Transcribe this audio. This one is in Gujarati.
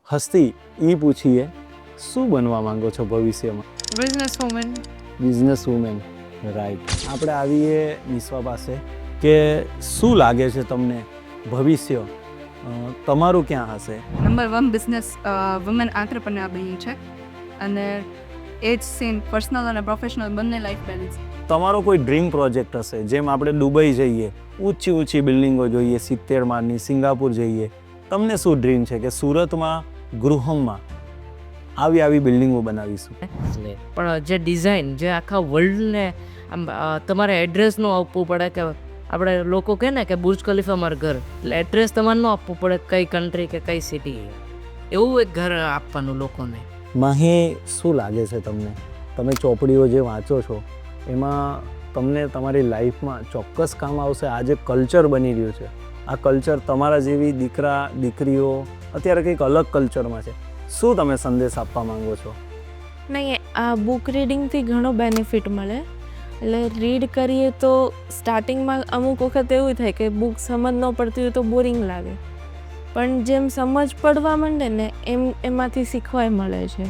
હસ્તી એ પૂછીએ શું બનવા માંગો છો ભવિષ્યમાં? Business woman, right. આપણે આવીએ નિસ્વા પાસે કે શું લાગે છે તમને ભવિષ્ય તમારું ક્યાં હશે? નંબર 1 બિઝનેસ વુમેન આંત્રપ્રનર બની છે અને એ જ સેમ પર્સનલ અને પ્રોફેશનલ બંને લાઈફ બેલેન્સ. તમારો કોઈ ડ્રીમ પ્રોજેક્ટ હશે, જેમ આપણે દુબઈ જઈએ, ઊંચી ઊંચી બિલ્ડિંગો જોઈએ, 70 માળની, સિંગાપુર જઈએ, તમને શું ડ્રીમ છે કે સુરતમાં ગૃહમાં આવી બિલ્ડિંગો બનાવીશું? પણ જે ડિઝાઇન જે આખા વર્લ્ડને આમ તમારે એડ્રેસ નો આપવું પડે કે આપણે લોકો કહે ને કે બુર્જ ખલીફા મારું ઘર, એટલે એડ્રેસ તમારે ન આપવું પડે કઈ કન્ટ્રી કે કઈ સિટી, એવું એક ઘર આપવાનું લોકોને. માહી, શું લાગે છે તમને? તમે ચોપડીઓ જે વાંચો છો એમાં તમને તમારી લાઈફમાં ચોક્કસ કામ આવશે? આ જે કલ્ચર બની રહ્યું છે, આ કલ્ચર તમારા જેવી દીકરા દીકરીઓ અત્યારે કંઈક અલગ કલ્ચરમાં છે, શું તમે સંદેશ આપવા માંગો છો? નહીં, આ બુક રીડિંગથી ઘણો બેનિફિટ મળે. એટલે રીડ કરીએ તો સ્ટાર્ટિંગમાં અમુક વખત એવું થાય કે બુક સમજ ન પડતી હોય તો બોરિંગ લાગે, પણ જેમ સમજ પડવા માંડે ને એમ એમાંથી શીખવાય મળે છે.